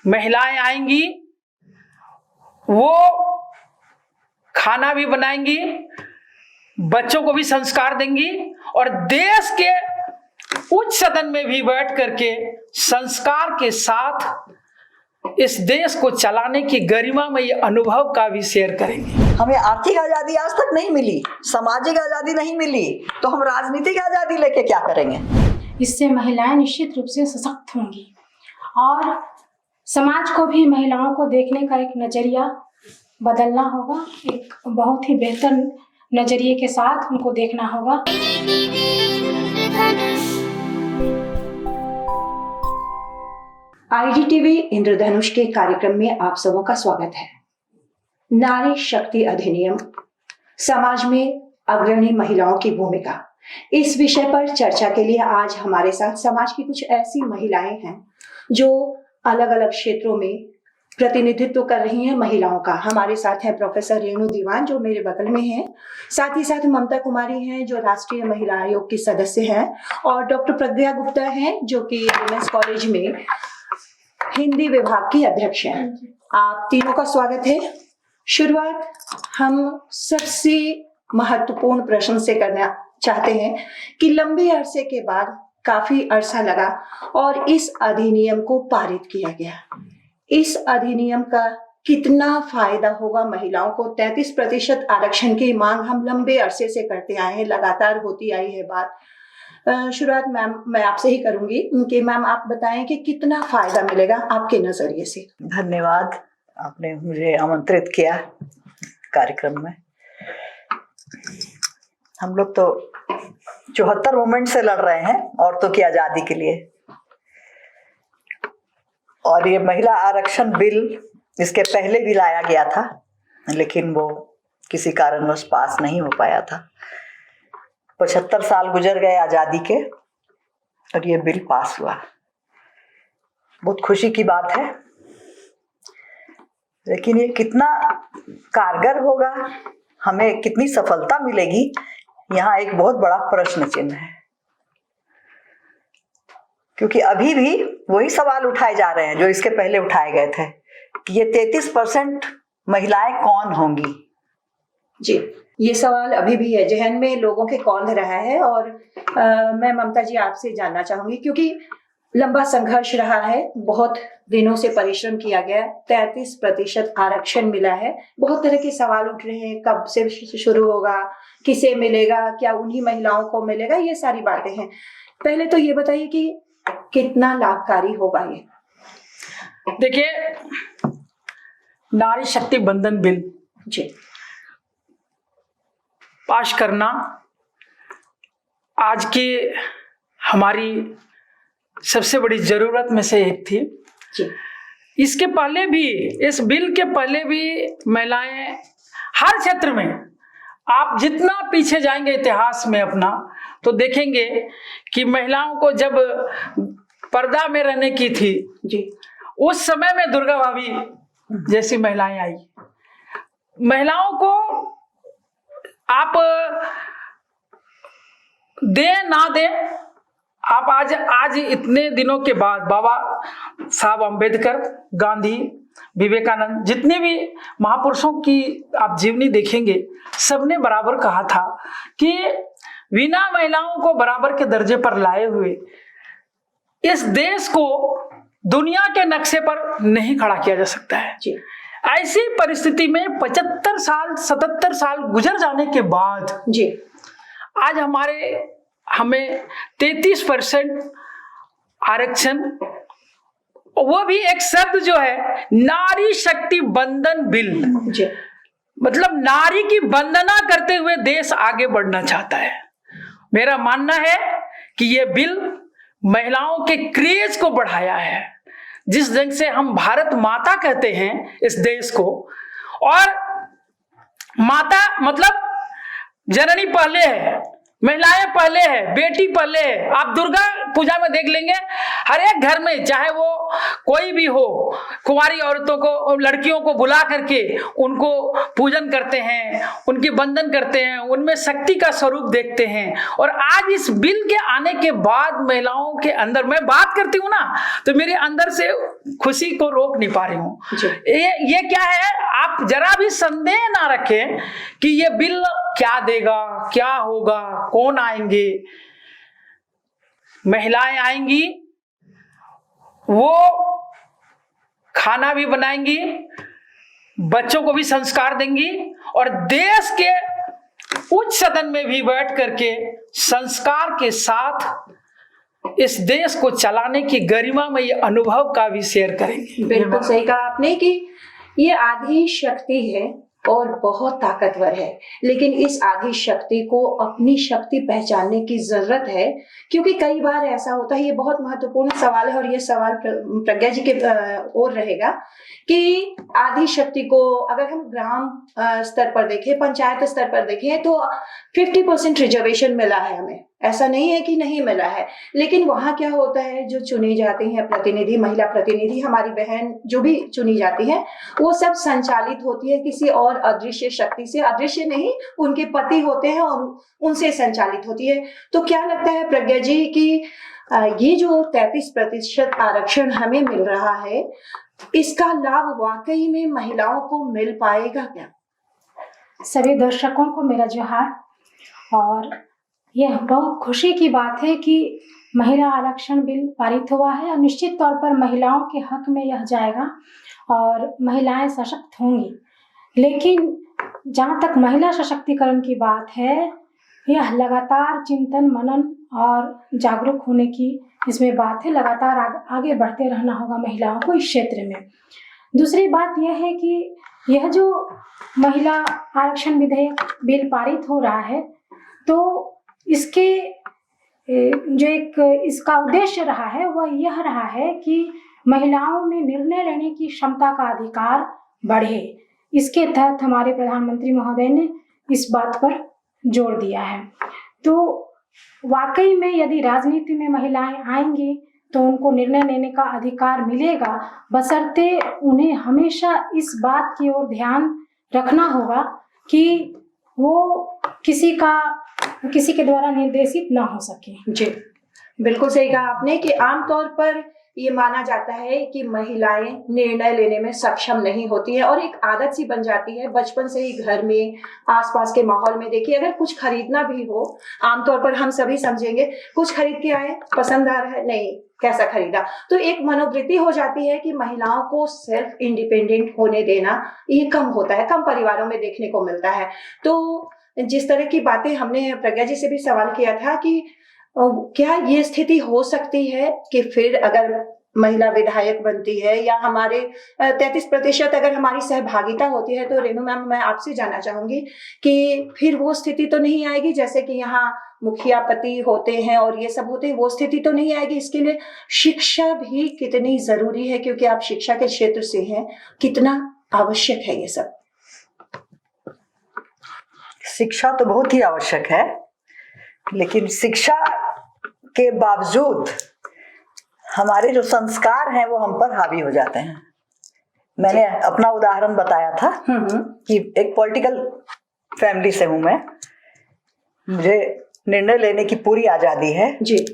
महिलाएं आएंगी, वो खाना भी बनाएंगी, बच्चों को भी संस्कार देंगी और देश के उच्च सदन में भी बैठ करके संस्कार के साथ इस देश को चलाने की गरिमामय अनुभव का भी शेयर करेंगे। हमें आर्थिक आजादी आज तक नहीं मिली, सामाजिक आजादी नहीं मिली, तो हम राजनीतिक आजादी लेके क्या करेंगे? इससे महिलाएं निश्चित रूप से सशक्त होंगी और समाज को भी महिलाओं को देखने का एक नजरिया बदलना होगा। एक बहुत ही बेहतर नजरिए के साथ उनको देखना होगा। IGTV इंद्रधनुष के कार्यक्रम में आप सबों का स्वागत है। नारी शक्ति अधिनियम, समाज में अग्रणी महिलाओं की भूमिका, इस विषय पर चर्चा के लिए आज हमारे साथ समाज की कुछ ऐसी महिलाएं हैं जो अलग अलग क्षेत्रों में प्रतिनिधित्व कर रही हैं महिलाओं का। हमारे साथ हैं प्रोफेसर रेणु दीवान जो मेरे बगल में हैं, साथ ही साथ ममता कुमारी हैं जो राष्ट्रीय महिला आयोग की सदस्य हैं, और डॉक्टर प्रज्ञा गुप्ता हैं जो कि वुमेन्स कॉलेज में हिंदी विभाग की अध्यक्ष हैं। आप तीनों का स्वागत है। शुरुआत हम सबसे महत्वपूर्ण प्रश्न से करना चाहते हैं कि लंबे अरसे के बाद काफी अरसा लगा और इस अधिनियम को पारित किया गया। इस अधिनियम का कितना फायदा होगा महिलाओं को? 33% आरक्षण की मांग हम लंबे अरसे से करते आए हैं, लगातार होती आई है बात। शुरुआत मैम मैं आपसे ही करूंगी कि मैम आप बताएं कि कितना फायदा मिलेगा आपके नजरिए से। धन्यवाद, आपने मुझे आमंत्रित किया कार्यक्रम में। हम लोग तो 74 मूवमेंट से लड़ रहे हैं औरतों की आजादी के लिए, और ये महिला आरक्षण बिल इसके पहले भी लाया गया था, लेकिन वो किसी कारणवश पास नहीं हो पाया था। 75 साल गुजर गए आजादी के और ये बिल पास हुआ। बहुत खुशी की बात है, लेकिन ये कितना कारगर होगा, हमें कितनी सफलता मिलेगी, यहाँ एक बहुत बड़ा प्रश्न चिन्ह है। क्योंकि अभी भी वही सवाल उठाए जा रहे हैं जो इसके पहले उठाए गए थे कि ये 33% महिलाएं कौन होंगी। जी, ये सवाल अभी भी है, जहन में लोगों के कौंध रहा है। और मैं ममता जी आपसे जानना चाहूंगी, क्योंकि लंबा संघर्ष रहा है, बहुत दिनों से परिश्रम किया गया, 33% आरक्षण मिला है, बहुत तरह के सवाल उठ रहे हैं, कब से शुरू होगा, किसे मिलेगा, क्या उन्हीं महिलाओं को मिलेगा, ये सारी बातें हैं। पहले तो ये बताइए कि कितना लाभकारी होगा ये? देखिए, नारी शक्ति बंधन बिल जी पास करना आज की हमारी सबसे बड़ी जरूरत में से एक थी। जी, इसके पहले भी, इस बिल के पहले भी महिलाएं हर क्षेत्र में, आप जितना पीछे जाएंगे इतिहास में अपना, तो देखेंगे कि महिलाओं को जब पर्दा में रहने की थी जी, उस समय में दुर्गा भाभी जैसी महिलाएं आई। महिलाओं को आप दे ना दे, आप आज इतने दिनों के बाद बाबा साहब अम्बेडकर, गांधी, विवेकानंद, जितने भी महापुरुषों की आप जीवनी देखेंगे, सबने बराबर कहा था कि बिना महिलाओं को बराबर के दर्जे पर लाए हुए इस देश को दुनिया के नक्शे पर नहीं खड़ा किया जा सकता है। जी, ऐसी परिस्थिति में 75 साल 77 साल गुजर जाने के बाद जी, आज हमें 33% आरक्षण, वो भी एक शब्द जो है नारी शक्ति बंधन बिल, जी, मतलब नारी की वंदना करते हुए देश आगे बढ़ना चाहता है। मेरा मानना है कि ये बिल महिलाओं के क्रेज को बढ़ाया है। जिस ढंग से हम भारत माता कहते हैं इस देश को, और माता मतलब जननी पहले है, महिलाएं पहले है, बेटी पहले है। आप दुर्गा पूजा में देख लेंगे, हर एक घर में, चाहे वो कोई भी हो, कुंवारी औरतों को, लड़कियों को बुला करके उनको पूजन करते हैं, उनकी वंदन करते हैं, उनमें शक्ति का स्वरूप देखते हैं। और आज इस बिल के आने के बाद महिलाओं के अंदर, मैं बात करती हूँ ना तो मेरे अंदर से खुशी को रोक नहीं पा रही हूँ। ये क्या है, आप जरा भी संदेह ना रखें कि ये बिल क्या देगा, क्या होगा, कौन आएंगे। महिलाएं आएंगी, वो खाना भी बनाएंगी, बच्चों को भी संस्कार देंगी और देश के उच्च सदन में भी बैठ करके संस्कार के साथ इस देश को चलाने की गरिमामय अनुभव का भी शेयर करेंगे। बिल्कुल सही कहा आपने कि ये आधी शक्ति है और बहुत ताकतवर है, लेकिन इस आधी शक्ति को अपनी शक्ति पहचानने की जरूरत है। क्योंकि कई बार ऐसा होता है, ये बहुत महत्वपूर्ण सवाल है और ये सवाल प्रज्ञा जी के ओर रहेगा कि आधी शक्ति को अगर हम ग्राम स्तर पर देखें, पंचायत स्तर पर देखें तो 50% रिजर्वेशन मिला है हमें, ऐसा नहीं है कि नहीं मिला है। लेकिन वहां क्या होता है, जो चुने जाते हैं प्रतिनिधि, महिला प्रतिनिधि, हमारी बहन जो भी चुनी जाती है, वो सब संचालित होती है किसी और अदृश्य शक्ति से। अदृश्य नहीं, उनके पति होते हैं और उनसे संचालित होती है। तो क्या लगता है प्रज्ञा जी कि ये जो 33% आरक्षण हमें मिल रहा है, इसका लाभ वाकई में महिलाओं को मिल पाएगा क्या? सभी दर्शकों को मेरा जोहार। और यह बहुत खुशी की बात है कि महिला आरक्षण बिल पारित हुआ है और निश्चित तौर पर महिलाओं के हक में यह जाएगा और महिलाएं सशक्त होंगी। लेकिन जहाँ तक महिला सशक्तिकरण की बात है, यह लगातार चिंतन मनन और जागरूक होने की इसमें बात है। लगातार आगे बढ़ते रहना होगा महिलाओं को इस क्षेत्र में। दूसरी बात यह है कि यह जो महिला आरक्षण विधेयक बिल पारित हो रहा है, तो इसके जो एक इसका उद्देश्य रहा है वह यह रहा है कि महिलाओं में निर्णय लेने की क्षमता का अधिकार बढ़े। इसके तहत हमारे प्रधानमंत्री महोदय ने इस बात पर जोर दिया है। तो वाकई में यदि राजनीति में महिलाएं आएंगी तो उनको निर्णय लेने का अधिकार मिलेगा, बशर्ते उन्हें हमेशा इस बात की ओर ध्यान रखना होगा कि वो किसी के द्वारा निर्देशित ना हो सके। जी बिल्कुल सही कहा आपने कि आमतौर पर ये माना जाता है कि महिलाएं निर्णय लेने में सक्षम नहीं होती है और एक आदत सी बन जाती है बचपन से ही। घर में, आसपास के माहौल में देखिए, अगर कुछ खरीदना भी हो, आमतौर पर हम सभी समझेंगे कुछ खरीद के आए, पसंद आ रहा है, नहीं कैसा खरीदा, तो एक मनोवृत्ति हो जाती है कि महिलाओं को सेल्फ इंडिपेंडेंट होने देना ये कम होता है, कम परिवारों में देखने को मिलता है। तो जिस तरह की बातें हमने प्रज्ञा जी से भी सवाल किया था कि क्या ये स्थिति हो सकती है कि फिर अगर महिला विधायक बनती है या हमारे 33% अगर हमारी सहभागिता होती है, तो रेणु मैम मैं आपसे जानना चाहूंगी कि फिर वो स्थिति तो नहीं आएगी जैसे कि यहाँ मुखिया पति होते हैं और ये सब होते हैं, वो स्थिति तो नहीं आएगी। इसके लिए शिक्षा भी कितनी जरूरी है, क्योंकि आप शिक्षा के क्षेत्र से हैं, कितना आवश्यक है ये सब? शिक्षा तो बहुत ही आवश्यक है, लेकिन शिक्षा के बावजूद हमारे जो संस्कार हैं वो हम पर हावी हो जाते हैं। मैंने अपना उदाहरण बताया था कि एक पॉलिटिकल फैमिली से हूं मैं, मुझे निर्णय लेने की पूरी आजादी है जी।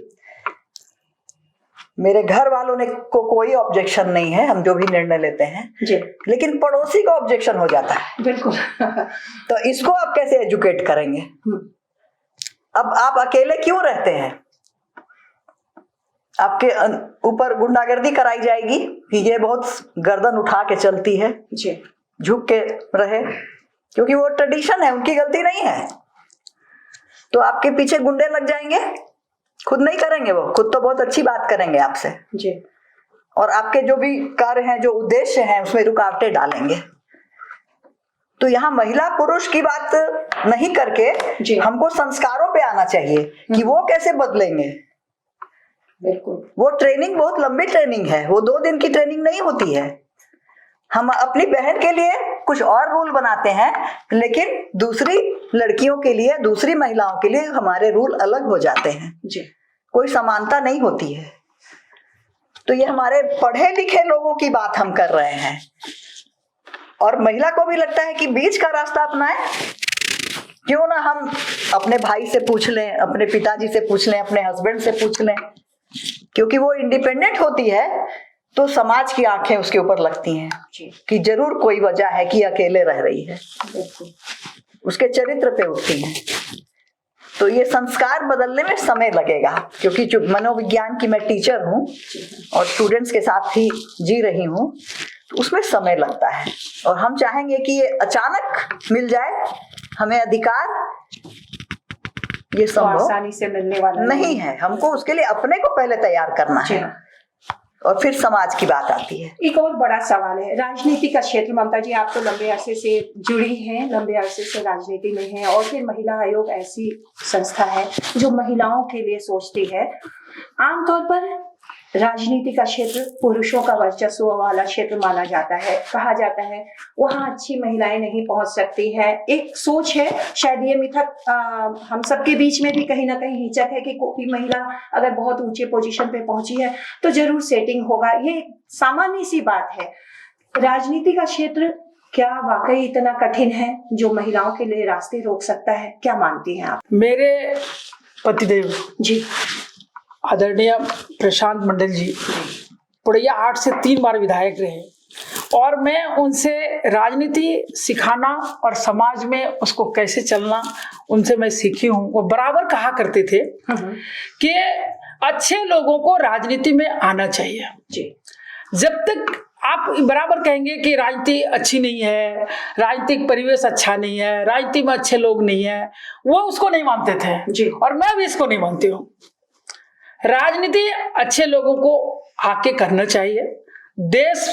मेरे घर वालों ने को कोई ऑब्जेक्शन नहीं है, हम जो भी निर्णय लेते हैं जी। लेकिन पड़ोसी का ऑब्जेक्शन हो जाता है। बिल्कुल। तो इसको आप कैसे एजुकेट करेंगे? अब आप अकेले क्यों रहते हैं? आपके ऊपर गुंडागर्दी कराई जाएगी कि ये बहुत गर्दन उठा के चलती है, जी, झुक के रहे, क्योंकि वो ट्रेडिशन है, उनकी गलती नहीं है। तो आपके पीछे गुंडे लग जाएंगे, खुद नहीं करेंगे, वो खुद तो बहुत अच्छी बात करेंगे आपसे जी, और आपके जो भी कार्य हैं, जो उद्देश्य हैं, उसमें रुकावटें डालेंगे। तो यहाँ महिला पुरुष की बात नहीं करके हमको संस्कारों पे आना चाहिए कि वो कैसे बदलेंगे। बिल्कुल। वो ट्रेनिंग बहुत लंबी ट्रेनिंग है, वो 2 दिन की ट्रेनिंग नहीं होती है। हम अपनी बहन के लिए कुछ और रूल बनाते हैं, लेकिन दूसरी लड़कियों के लिए, दूसरी महिलाओं के लिए हमारे रूल अलग हो जाते हैं। जी। कोई समानता नहीं होती है। तो ये हमारे पढ़े लिखे लोगों की बात हम कर रहे हैं, और महिला को भी लगता है कि बीच का रास्ता अपनाएं। क्यों ना हम अपने भाई से पूछ लें, अपने पिताजी से पूछ लें, अपने हस्बैंड से पूछ लें, क्योंकि वो इंडिपेंडेंट होती है तो समाज की आंखें उसके ऊपर लगती हैं कि जरूर कोई वजह है कि अकेले रह रही है, उसके चरित्र पे उठती हैं। तो ये संस्कार बदलने में समय लगेगा, क्योंकि जो मनोविज्ञान की मैं टीचर हूँ और स्टूडेंट्स के साथ ही जी रही हूँ, तो उसमें समय लगता है। और हम चाहेंगे कि ये अचानक मिल जाए हमें अधिकार, ये संभव आसानी से मिलने वाला नहीं है। हमको उसके लिए अपने को पहले तैयार करना है, और फिर समाज की बात आती है। एक और बड़ा सवाल है राजनीति का क्षेत्र। ममता जी, आप तो लंबे अरसे से जुड़ी हैं, लंबे अरसे से राजनीति में हैं, और फिर महिला आयोग ऐसी संस्था है जो महिलाओं के लिए सोचती है। आमतौर पर राजनीति का क्षेत्र पुरुषों का वर्चस्व वाला क्षेत्र माना जाता है, कहा जाता है वहां अच्छी महिलाएं नहीं पहुंच सकती है। एक सोच है, शायद ये मिथक हम सबके बीच में भी कहीं ना कहीं हिचक है कि कोई महिला अगर बहुत ऊंचे पोजीशन पे पहुंची है तो जरूर सेटिंग होगा। ये सामान्य सी बात है। राजनीति का क्षेत्र क्या वाकई इतना कठिन है जो महिलाओं के लिए रास्ते रोक सकता है? क्या मानती हैं आप? मेरे पतिदेव जी आदरणीय प्रशांत मंडल जी पुड़ैया 8 से 3 बार विधायक रहे, और मैं उनसे राजनीति सिखाना और समाज में उसको कैसे चलना उनसे मैं सीखी हूँ। वो बराबर कहा करते थे कि अच्छे लोगों को राजनीति में आना चाहिए। जी, जब तक आप बराबर कहेंगे कि राजनीति अच्छी नहीं है, राजनीतिक परिवेश अच्छा नहीं है, राजनीति में अच्छे लोग नहीं है, वो उसको नहीं मानते थे जी। और मैं भी इसको नहीं मानती हूँ। राजनीति अच्छे लोगों को आके करना चाहिए। देश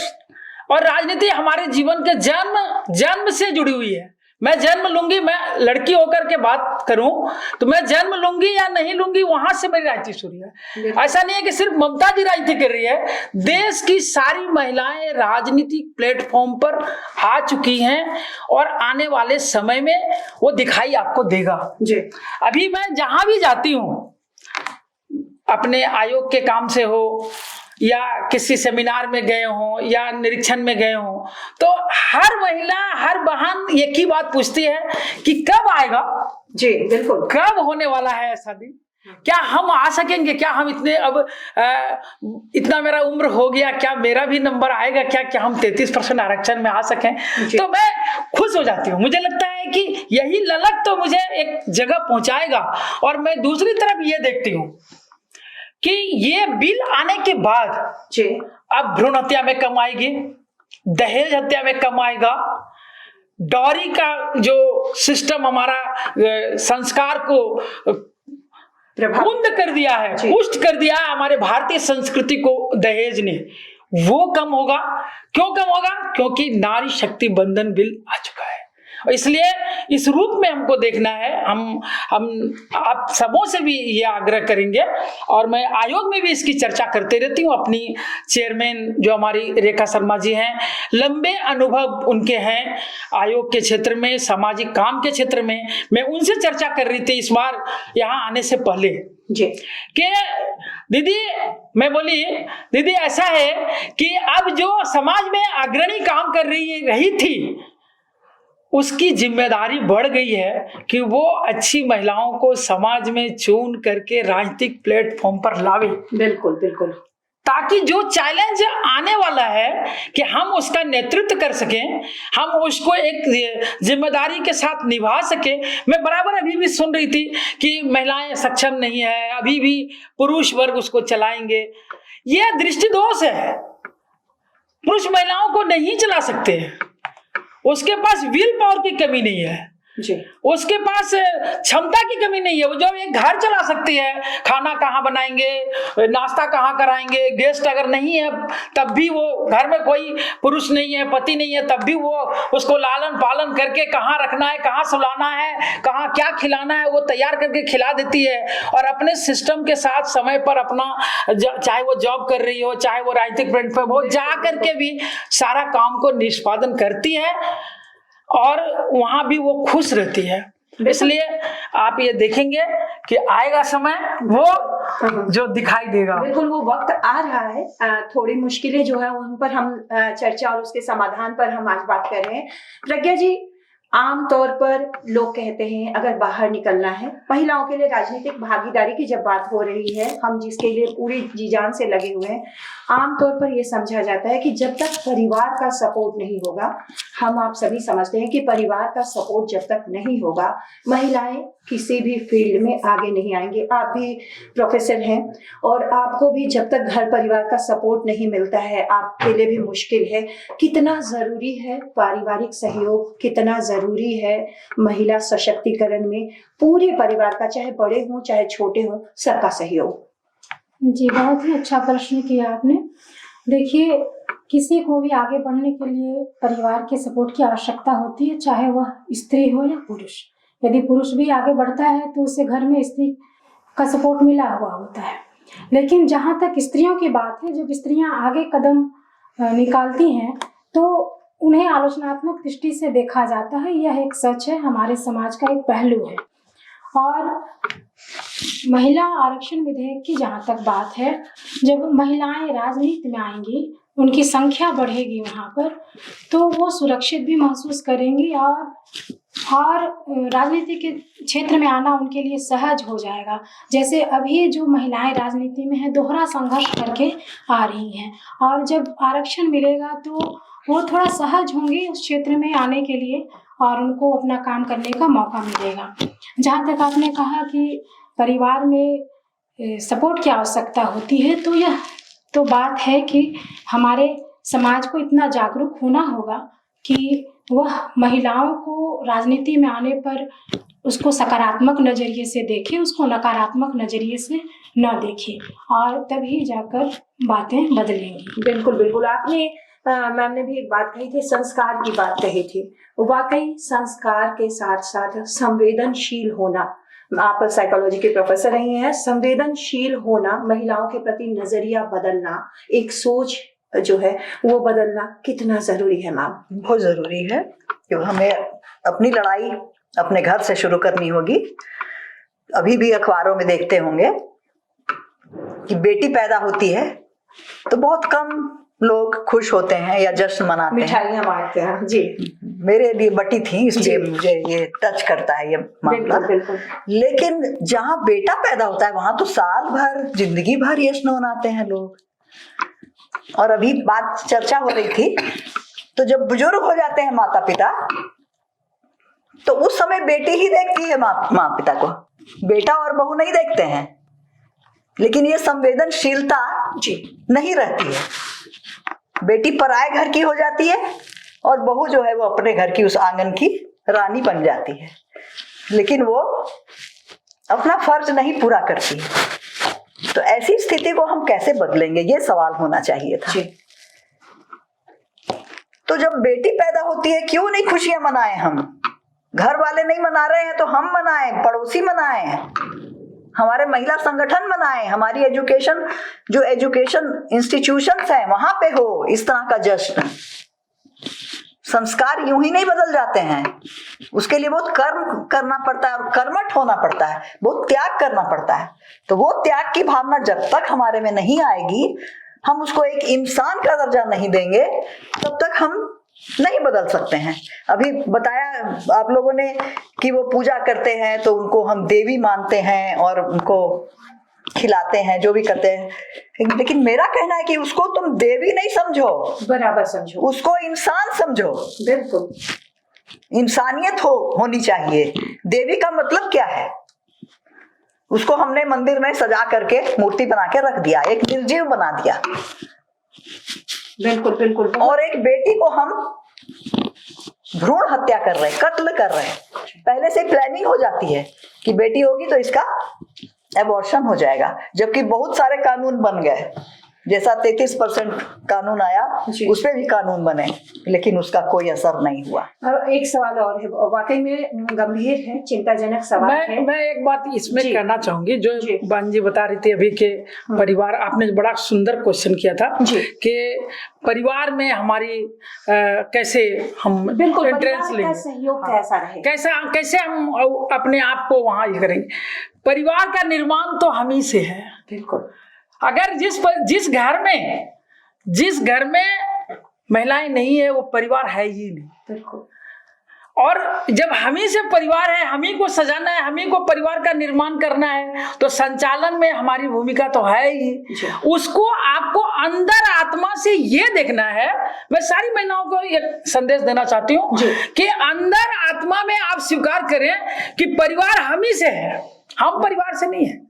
और राजनीति हमारे जीवन के जन्म से जुड़ी हुई है। मैं जन्म लूंगी, मैं लड़की होकर के बात करूं तो मैं जन्म लूंगी या नहीं लूंगी, वहां से मेरी राजनीति शुरू है। ऐसा नहीं है कि सिर्फ ममता जी राजनीति कर रही है, देश की सारी महिलाएं राजनीतिक प्लेटफॉर्म पर आ चुकी हैं और आने वाले समय में वो दिखाई आपको देगा। जी। अभी मैं जहां भी जाती हूँ, अपने आयोग के काम से हो या किसी सेमिनार में गए हो या निरीक्षण में गए हो, तो हर महिला, हर बहन एक ही बात पूछती है कि कब आएगा। जी बिल्कुल, कब होने वाला है ऐसा दिन, क्या हम आ सकेंगे, क्या हम इतने अब इतना मेरा उम्र हो गया, क्या मेरा भी नंबर आएगा, क्या हम 33% आरक्षण में आ सकें। तो मैं खुश हो जाती हूँ। मुझे लगता है कि यही ललक तो मुझे एक जगह पहुंचाएगा। और मैं दूसरी तरफ ये देखती हूँ कि ये बिल आने के बाद जी, अब भ्रूण हत्या में कम आएगी, दहेज हत्या में कम आएगा, डॉरी का जो सिस्टम हमारा संस्कार को कुंद कर दिया है, पुष्ट कर दिया है हमारे भारतीय संस्कृति को दहेज ने, वो कम होगा। क्यों कम होगा? क्योंकि नारी शक्ति बंधन बिल आ चुका है। और इसलिए इस रूप में हमको देखना है। हम आप सबों से भी ये आग्रह करेंगे, और मैं आयोग में भी इसकी चर्चा करते रहती हूँ। अपनी चेयरमैन जो हमारी रेखा शर्मा जी हैं, लंबे अनुभव उनके हैं आयोग के क्षेत्र में, सामाजिक काम के क्षेत्र में। मैं उनसे चर्चा कर रही थी इस बार यहाँ आने से पहले जी, कि दीदी, मैं बोली दीदी ऐसा है कि अब जो समाज में अग्रणी काम कर रही थी, उसकी जिम्मेदारी बढ़ गई है कि वो अच्छी महिलाओं को समाज में चुन करके राजनीतिक प्लेटफॉर्म पर लावे। बिल्कुल बिल्कुल, ताकि जो चैलेंज आने वाला है कि हम उसका नेतृत्व कर सकें, हम उसको एक जिम्मेदारी के साथ निभा सकें। मैं बराबर अभी भी सुन रही थी कि महिलाएं सक्षम नहीं है, अभी भी पुरुष वर्ग उसको चलाएंगे। यह दृष्टिदोष है। पुरुष महिलाओं को नहीं चला सकते, उसके पास विल पावर की कमी नहीं है जी, उसके पास क्षमता की कमी नहीं है। वो जो एक घर चला सकती है, खाना कहाँ बनाएंगे, नाश्ता कहाँ कराएंगे, गेस्ट अगर नहीं है तब भी वो घर में कोई पुरुष नहीं है, पति नहीं है, तब भी वो उसको लालन पालन करके कहाँ रखना है, कहाँ सुलाना है, कहाँ क्या खिलाना है, वो तैयार करके खिला देती है। और अपने सिस्टम के साथ समय पर अपना, चाहे वो जॉब कर रही हो, चाहे वो राजनीतिक प्लेटफॉर्म हो, जा करके भी सारा काम को निष्पादन करती है और वहां भी वो खुश रहती है। इसलिए आप ये देखेंगे कि आएगा समय वो जो दिखाई देगा। बिल्कुल, वो वक्त आ रहा है। थोड़ी मुश्किलें जो है उन पर हम चर्चा और उसके समाधान पर हम आज बात कर रहे हैं। प्रज्ञा जी, आम तौर पर लोग कहते हैं अगर बाहर निकलना है, महिलाओं के लिए राजनीतिक भागीदारी की जब बात हो रही है, हम जिसके लिए पूरी जी जान से लगे हुए हैं, आम तौर पर यह समझा जाता है कि जब तक परिवार का सपोर्ट नहीं होगा, हम आप सभी समझते हैं कि परिवार का सपोर्ट जब तक नहीं होगा, महिलाएं किसी भी फील्ड में आगे नहीं आएंगे। आप भी प्रोफेसर हैं और आपको भी जब तक घर परिवार का सपोर्ट नहीं मिलता है, आपके लिए भी मुश्किल है। कितना जरूरी है पारिवारिक सहयोग, कितना जरूरी है महिला सशक्तिकरण में पूरे परिवार का, चाहे बड़े हों चाहे छोटे हों, सबका सहयोग? जी, बहुत ही अच्छा प्रश्न किया आपने। देखिए, किसी को भी आगे बढ़ने के लिए परिवार के सपोर्ट की आवश्यकता होती है, चाहे वह स्त्री हो या पुरुष। यदि पुरुष भी आगे बढ़ता है तो उसे घर में स्त्री का सपोर्ट मिला हुआ होता है। लेकिन जहाँ तक स्त्रियों की बात है, जब स्त्रियां आगे कदम निकालती हैं तो उन्हें आलोचनात्मक दृष्टि से देखा जाता है। यह एक सच है, हमारे समाज का एक पहलू है। और महिला आरक्षण विधेयक की जहाँ तक बात है, जब महिलाएं राजनीति में आएंगी, उनकी संख्या बढ़ेगी वहाँ पर, तो वो सुरक्षित भी महसूस करेंगी और राजनीति के क्षेत्र में आना उनके लिए सहज हो जाएगा। जैसे अभी जो महिलाएं राजनीति में हैं, दोहरा संघर्ष करके आ रही हैं, और जब आरक्षण मिलेगा तो वो थोड़ा सहज होंगी उस क्षेत्र में आने के लिए और उनको अपना काम करने का मौका मिलेगा। जहाँ तक आपने कहा कि परिवार में सपोर्ट की आवश्यकता होती है, तो यह तो बात है कि हमारे समाज को इतना जागरूक होना होगा कि वह महिलाओं को राजनीति में आने पर उसको सकारात्मक नजरिए से देखे, उसको नकारात्मक नजरिए से न देखे, और तभी जाकर बातें बदलेंगी। बिल्कुल बिल्कुल, आपने मैम ने भी एक बात कही थी, संस्कार की बात कही थी। वाकई संस्कार के साथ साथ संवेदनशील होना, आप साइकोलॉजी के प्रोफेसर रही हैं, संवेदनशील होना, महिलाओं के प्रति नजरिया बदलना, एक सोच जो है वो बदलना कितना जरूरी है मैम? बहुत जरूरी है, क्योंकि हमें अपनी लड़ाई अपने घर से शुरू करनी होगी। अभी भी अखबारों में देखते होंगे कि बेटी पैदा होती है तो बहुत कम लोग खुश होते हैं या जश्न मनाते हैं, मिठाइयाँ बांटते हैं। जी, मेरे लिए बटी थी, इसलिए मुझे ये टच करता है ये मामला। बिल्कुल। लेकिन जहाँ बेटा पैदा होता है वहां तो साल भर, जिंदगी भर जश्न मनाते हैं लोग। और अभी बात चर्चा हो रही थी, तो जब बुजुर्ग हो जाते हैं माता पिता, तो उस समय बेटी ही देखती है माँ पिता को, बेटा और बहू नहीं देखते हैं। लेकिन ये संवेदनशीलता नहीं रहती है। बेटी पराए घर की हो जाती है और बहू जो है वो अपने घर की, उस आंगन की रानी बन जाती है, लेकिन वो अपना फर्ज नहीं पूरा करती है। तो ऐसी स्थिति को हम कैसे बदलेंगे, ये सवाल होना चाहिए था। तो जब बेटी पैदा होती है, क्यों नहीं खुशियां मनाएं हम? घर वाले नहीं मना रहे हैं तो हम मनाएं, पड़ोसी मनाएं, हमारे महिला संगठन मनाएं, हमारी एजुकेशन इंस्टीट्यूशंस हैं वहां पे हो इस तरह का जश्न। संस्कार यूं ही नहीं बदल जाते हैं, उसके लिए बहुत कर्म करना पड़ता है और कर्मठ होना पड़ता है, बहुत त्याग करना पड़ता है। तो वो त्याग की भावना जब तक हमारे में नहीं आएगी, हम उसको एक इंसान का दर्जा नहीं देंगे, तब तक हम नहीं बदल सकते हैं। अभी बताया आप लोगों ने कि वो पूजा करते हैं तो उनको हम देवी मानते हैं और उनको खिलाते हैं, जो भी करते हैं, लेकिन मेरा कहना है कि उसको तुम देवी नहीं समझो, बराबर समझो, उसको इंसान समझो। बिल्कुल, इंसानियत होनी चाहिए। देवी का मतलब क्या है? उसको हमने मंदिर में सजा करके मूर्ति बना के रख दिया, एक निर्जीव बना दिया। बिल्कुल। और एक बेटी को हम भ्रूण हत्या कर रहे हैं, कत्ल कर रहे हैं। पहले से प्लानिंग हो जाती है कि बेटी होगी तो इसका एबॉर्शन हो जाएगा, जबकि बहुत सारे कानून बन गए जैसा 33% कानून आया जी। उस पे भी कानून बने, लेकिन उसका कोई असर नहीं हुआ। और एक सवाल और है, वाकई में गंभीर है, चिंताजनक सवाल है। मैं एक बात इसमें जी। कहना चाहूंगी, जो जी। बहन जी बता रही थी अभी के परिवार, आपने बड़ा सुंदर क्वेश्चन किया था जी। कि परिवार में हमारी कैसे हम बिल्कुल, एंट्रेंस परिवार का लेंगे, सहयोग कैसा रहे, कैसे हम अपने आप को वहां ये करेंगे। परिवार का निर्माण तो हम ही से है। बिल्कुल। अगर जिस घर में महिलाएं नहीं है वो परिवार है ही नहीं। बिल्कुल। और जब हम ही से परिवार है, हम ही को सजाना है, हम ही को परिवार का निर्माण करना है, तो संचालन में हमारी भूमिका तो है ही। उसको आपको अंदर आत्मा से ये देखना है। मैं सारी महिलाओं को एक संदेश देना चाहती हूँ कि अंदर आत्मा में आप स्वीकार करें कि परिवार हम ही से है, हम परिवार से नहीं है।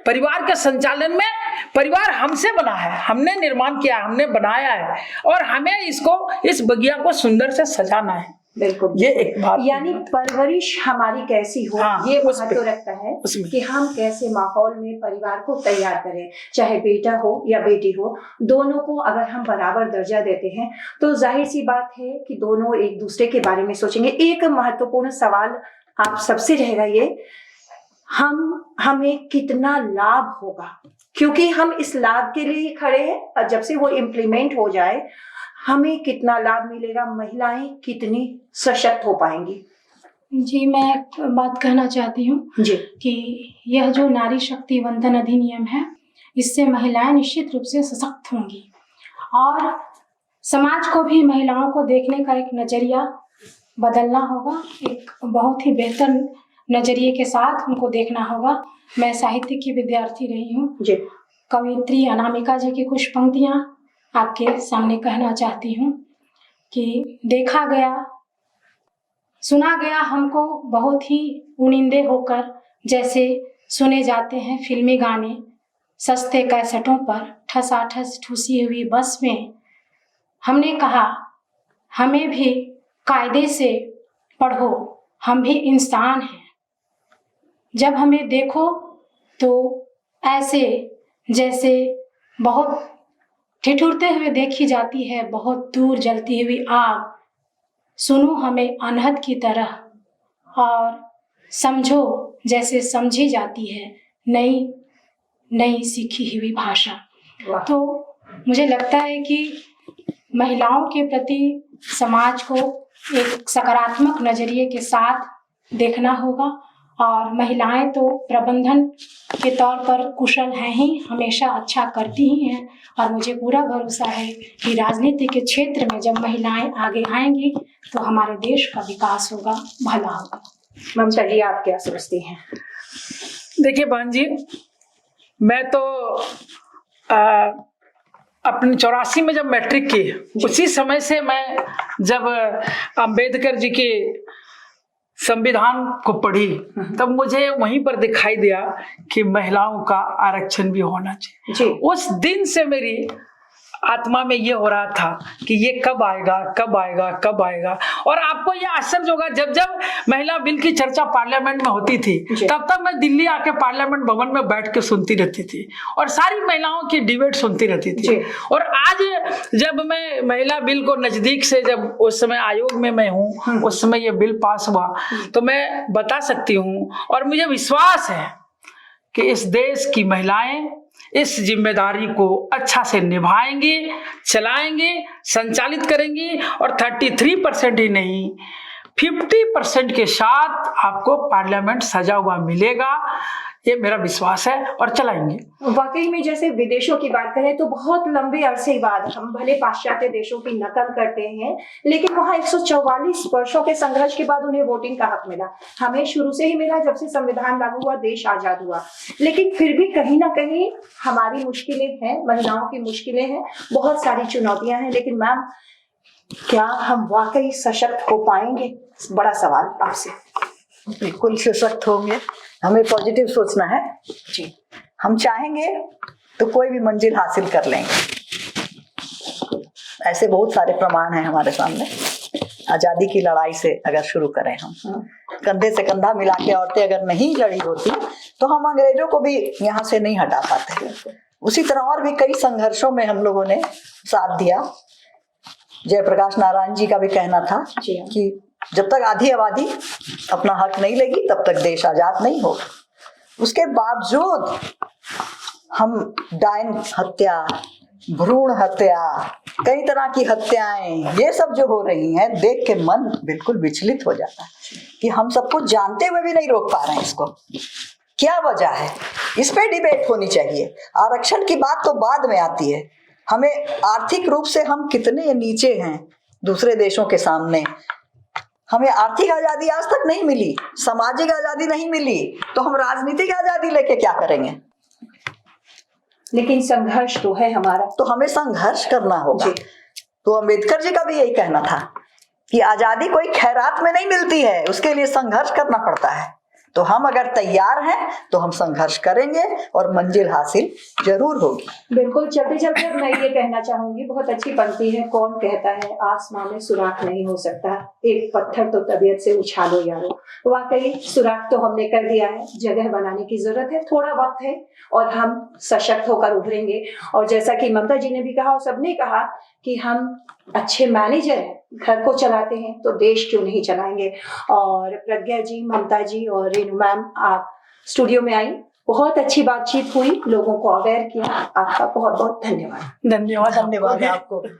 परिवार के संचालन में परिवार हमसे बना है, हमने निर्माण किया, हमने बनाया है, और हमें इस बगिया को सुंदर से सजाना है। बिल्कुल, ये एक बात, यानी परवरिश हमारी कैसी हो, हाँ, ये महत्व रखता है कि हम कैसे माहौल में परिवार को तैयार करें। चाहे बेटा हो या बेटी हो, दोनों को अगर हम बराबर दर्जा देते हैं तो जाहिर सी बात है कि दोनों एक दूसरे के बारे में सोचेंगे। एक महत्वपूर्ण सवाल आप सबसे रहेगा ये, हमें कितना लाभ होगा, क्योंकि हम इस लाभ के लिए खड़े हैं, और जब से वो इम्प्लीमेंट हो जाए हमें कितना लाभ मिलेगा, महिलाएं कितनी सशक्त हो पाएंगी। जी, मैं एक बात कहना चाहती हूँ जी कि यह जो नारी शक्ति वंदन अधिनियम है, इससे महिलाएं निश्चित रूप से सशक्त होंगी, और समाज को भी महिलाओं को देखने का एक नजरिया बदलना होगा। एक बहुत ही बेहतर नजरिए के साथ उनको देखना होगा। मैं साहित्य की विद्यार्थी रही हूँ जी। कवयित्री अनामिका जी की कुछ पंक्तियाँ आपके सामने कहना चाहती हूँ कि देखा गया सुना गया हमको बहुत ही उनिंदे होकर, जैसे सुने जाते हैं फिल्मी गाने सस्ते कैसेटों पर ठसाठस ठूसी हुई बस में। हमने कहा हमें भी कायदे से पढ़ो, हम भी इंसान हैं। जब हमें देखो तो ऐसे जैसे बहुत ठिठुरते हुए देखी जाती है बहुत दूर जलती हुई आग। सुनो हमें अनहद की तरह, और समझो जैसे समझी जाती है नई नई सीखी हुई भाषा। तो मुझे लगता है कि महिलाओं के प्रति समाज को एक सकारात्मक नजरिए के साथ देखना होगा, और महिलाएं तो प्रबंधन के तौर पर कुशल हैं ही, हमेशा अच्छा करती ही हैं, और मुझे पूरा भरोसा है कि राजनीति के क्षेत्र में जब महिलाएं आगे आएंगी तो हमारे देश का विकास होगा, भला होगा। ममता जी, आप क्या सोचती हैं? देखिए बहन जी, मैं तो अपने 84 में जब मैट्रिक की, उसी समय से मैं जब अंबेडकर जी के संविधान को पढ़ी, तब मुझे वहीं पर दिखाई दिया कि महिलाओं का आरक्षण भी होना चाहिए। उस दिन से मेरी आत्मा में ये हो रहा था कि ये कब आएगा कब आएगा कब आएगा। और आपको ये आश्चर्य होगा, जब जब महिला बिल की चर्चा पार्लियामेंट में होती थी, तब तक मैं दिल्ली आके पार्लियामेंट भवन में बैठ के सुनती रहती थी और सारी महिलाओं की डिबेट सुनती रहती थी। और आज जब मैं महिला बिल को नजदीक से, जब उस समय आयोग में मैं हूँ, उस समय ये बिल पास हुआ, तो मैं बता सकती हूँ और मुझे विश्वास है कि इस देश की महिलाएं इस जिम्मेदारी को अच्छा से निभाएंगी, चलाएंगी, संचालित करेंगी, और 33% ही नहीं 50% के साथ आपको पार्लियामेंट सजा हुआ मिलेगा। ये मेरा विश्वास है और चलाएंगे। वाकई में जैसे विदेशों की बात करें तो बहुत लंबे अरसे बाद हम भले पाश्चात्य देशों की नकल करते हैं, लेकिन वहाँ 144 वर्षों के संघर्ष के बाद उन्हें वोटिंग का हक मिला। हमें शुरू से ही मिला, जब से संविधान लागू हुआ, देश आजाद हुआ। लेकिन फिर भी कहीं ना कहीं हमारी मुश्किलें हैं, महिलाओं की मुश्किलें हैं, बहुत सारी चुनौतियां हैं। लेकिन मैम, क्या हम वाकई सशक्त हो पाएंगे? बड़ा सवाल आपसे। बिल्कुल सशक्त होंगे, हमें पॉजिटिव सोचना है जी। हम चाहेंगे तो कोई भी मंजिल हासिल कर लेंगे। ऐसे बहुत सारे प्रमाण हैं हमारे सामने। आजादी की लड़ाई से अगर शुरू करें, हम कंधे से कंधा मिला के औरतें अगर नहीं लड़ी होती तो हम अंग्रेजों को भी यहाँ से नहीं हटा पाते। उसी तरह और भी कई संघर्षों में हम लोगों ने साथ दिया। जयप्रकाश नारायण जी का भी कहना था जी हाँ। कि जब तक आधी आबादी अपना हक नहीं लेगी तब तक देश आजाद नहीं होगा। उसके बावजूद हम डायन हत्या, भ्रूण हत्या, कई तरह की हत्याएं, ये सब जो हो रही हैं, देख के मन बिल्कुल विचलित हो जाता है कि हम सब कुछ जानते हुए भी नहीं रोक पा रहे हैं इसको। क्या वजह है? इस पे डिबेट होनी चाहिए। आरक्षण की बात तो बाद में आती है। हमें आर्थिक रूप से हम कितने नीचे हैं दूसरे देशों के सामने। हमें आर्थिक आजादी आज तक नहीं मिली, सामाजिक आजादी नहीं मिली, तो हम राजनीतिक आजादी लेके क्या करेंगे? लेकिन संघर्ष तो है हमारा। तो हमें संघर्ष करना होगा। जी। तो अंबेडकर जी का भी यही कहना था कि आजादी कोई खैरात में नहीं मिलती है, उसके लिए संघर्ष करना पड़ता है। तो हम अगर तैयार हैं तो हम संघर्ष करेंगे और मंजिल हासिल जरूर होगी। बिल्कुल। चलते चलते मैं ये कहना चाहूंगी, बहुत अच्छी पंक्ति है, कौन कहता है आसमां में सुराख नहीं हो सकता, एक पत्थर तो तबीयत से उछालो यारो। वाकई सुराख तो हमने कर दिया है, जगह बनाने की जरूरत है, थोड़ा वक्त है और हम सशक्त होकर उभरेंगे। और जैसा कि ममता जी ने भी कहा और सबने कहा कि हम अच्छे मैनेजर हैं, घर को चलाते हैं, तो देश क्यों नहीं चलाएंगे। और प्रज्ञा जी, ममता जी और रेणु मैम, आप स्टूडियो में आई, बहुत अच्छी बातचीत हुई, लोगों को अवेयर किया। आपका बहुत बहुत धन्यवाद। धन्यवाद धन्यवाद आपको।